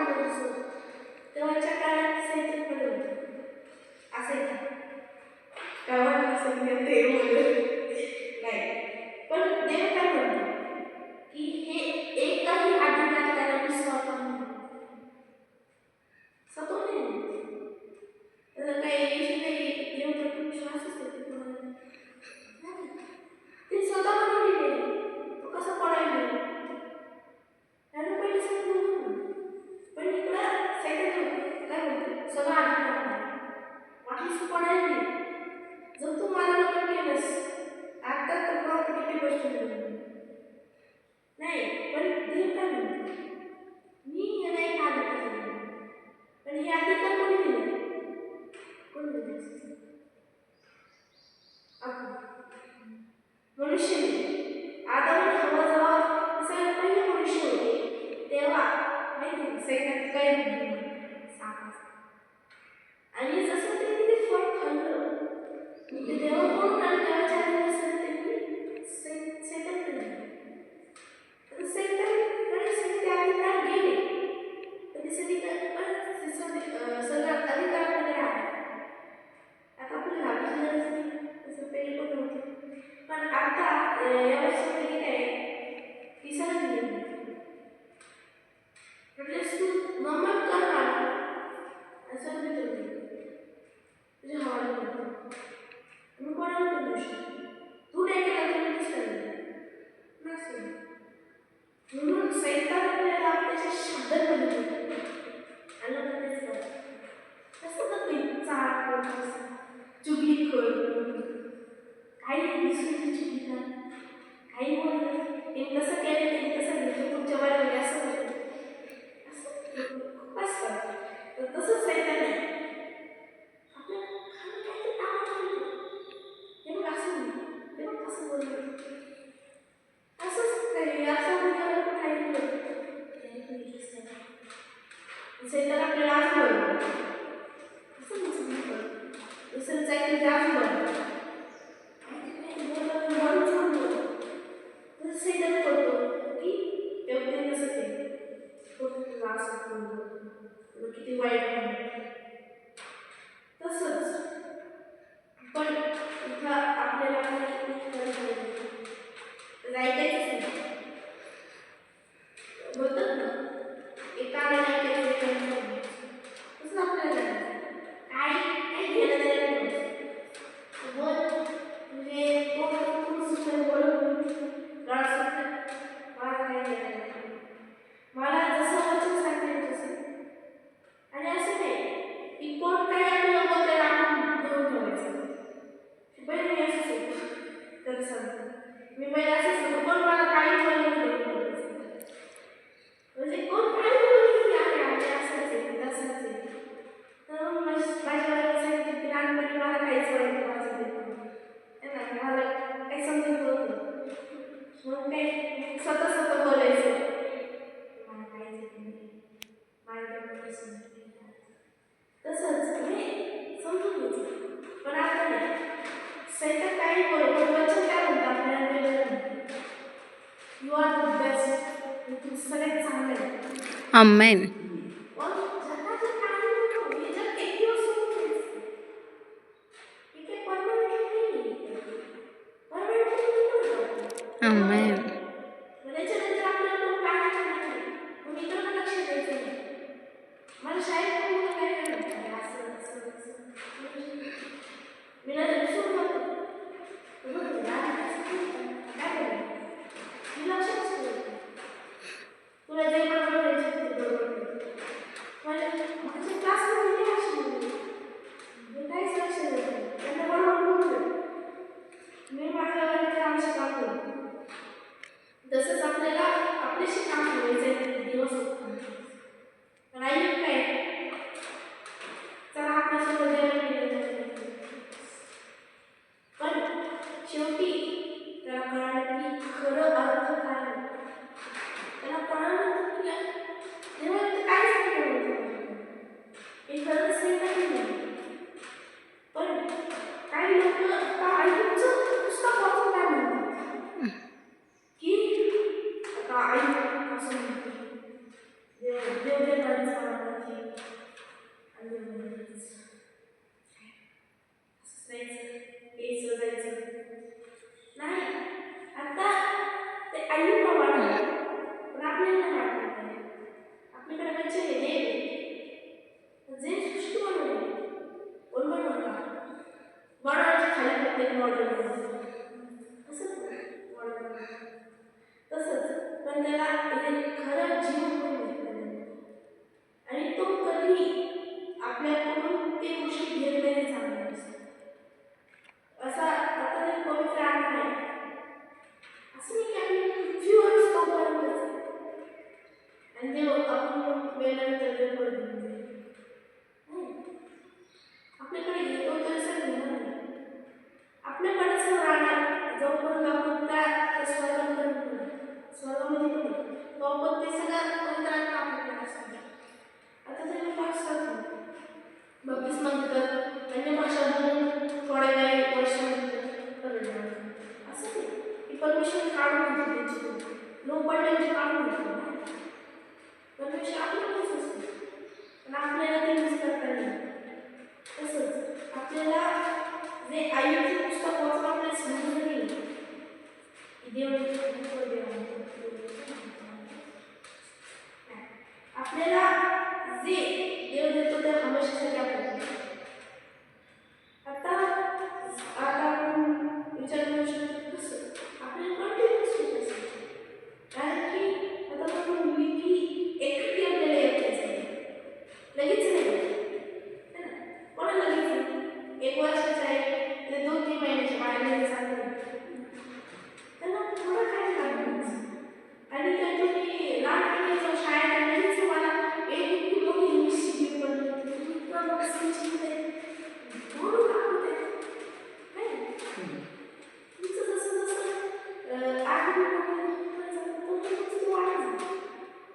मागत असतो तेव्हाच्या काळात सैनिक पण असायचा गावात असं ते नाही. पण देव काय म्हणतो की हे एकही अधिकार त्याला विश्वासा स्वतः नाही त्याला काही देव तर विश्वास असतो ते स्वतः बनवलेले तो कसा पडायला त्याला पहिले समजून पण इकडं सैनिक काय म्हणतो सगळं अधिकार वाटलीस पडायला जर तू मला लग्न केलंस आता तर मग किती गोष्ट नाही. पण देव काय म्हणतो मी हे नाही काढत पण हे अधिकार कोणी दिलं कोणी दिलं मनुष्य आदम आणि हव्वा जेव्हा सगळ्यात पहिले मनुष्य होते तेव्हा माहिती सैन्यात काय आणि जसं त्यांनी ते फळ खाल्लं तेव्हा कोण खाल्लं देवाच्या आधी असं त्यांनी सैतान केलं सैतान ते अधिकार गेले पण ते सगळं अधिकाराकडे आहे. आता आपल्याला आपल्याला तसं पहिले पण नव्हतं पण आता यावर्षी काय आहे ती सगळं दिली म्हणजे तू नमन करणार असं मिळतं तुझ्या हवाला करतो तुम्ही कोणाला पण देऊ शकतो तू नाही केला तुम्ही दिसतं नसेल म्हणून सैतान आपल्याला त्याचे शब्द बनवतो आणि तेच तसं तर तुम्ही चाळ चुगली कर काही दिसून चुगली कर काही बोलतात ते कसं केलं ते कसं घेतलं तुमच्या बाजूला असं होतं असं खूप असतं तर तसंच सैतान आहे आपल्याला काहीतरी टाळायचं हे मग असं नाही ते मग कसं बोललं असंच काही असं बोलल्यावर पण काही बोलत सैतान आपल्याला आज बोलतो असं नसतं दुसरं जायचं जास्त बोलतो सैतान करतो की तेवढे कसं ते किती वाईट तसंच पण इथं आपल्याला ऐकायचंच नाही बोलतात ना एकाला ऐकायचं तसंच आपल्याला काय काय घेणं द्यायला बोल म्हणजे कोण सुद्धा बोलत मला काय घेणं मला जसं वचन सांगेल तसं आणि असं नाही की कोण काही आपल्याला बोलते आपण घेऊन ठेवायचं पहिले मी असंच तर सांगतो मी पहिले असंच सांगतो कोण मला काही बोललं म्हणजे कोण काही बोलली की आहे असंच आहे तसंच आहे तर मग माझ्या वेळेला सांगितलं की लहानपणी मला काहीच वाईट वाचत ना मला काही समजत नव्हतं मग काही स्वतः बोलायचं मला काहीच नाही माझ्याकडे तसंच मी समजून घ्यायचं पण आता नाही सैतान काही बोलत वचन काय म्हणतं आपल्याला यू आर द बेस्ट तू सगळ्यात चांगलं आहे आमेन. आमेन. मला शाळेत तुला जे बरोबर देव देणारच मानवाची आणि देव देणारच. असंच राहायचं, यायचं जायचं नाही. आता ते आईला वाटलं पण आपल्याला नाही वाटलं नाही. आपल्याकडे बच्चे हे देव आहे. जे सृष्टी बनवली कोण बनवता? बनवायच्या खाली प्रत्येक मॉडेल बनवतो. तसंच मॉडेल तसंच पण त्याला खरं जीवन पण भेटलं आणि तो कधी आपल्याकडून ते गोष्टी घेत नाही चांगला असा आता ते पवित्र आत्मा आहे. असं नाही की आपण पृथ्वीवरच तोपर्यंतच आणि ते आपण वेळानंतर ते पडून आपल्याकडे येतो तर सर घेणार नाही. आपल्याकडेच राहणार जोपर्यंत आपण त्या स्वर्गामध्ये पडू तोपर्यंत ते सगळं पवित्र आत्मा आपल्याकडे असतात. आता ते लोक असतात बप्तिस्मा घेतात, त्यांनी भाषा बोलून थोड्या काही वर्षांमध्ये परत असं नाही की परमेश्वर काढून घेतो त्यांची लोक पडल्याचे काढून घेतो. परमेश्वर आपल्यालाच असतो पण आपल्याला ते मिस करता नाही. तसंच आपल्याला जे आईचं पुस्तक वाचून आपल्याला समजलं नाही की देव आपल्याला जे देव देतो त्या हमेशासाठी आपण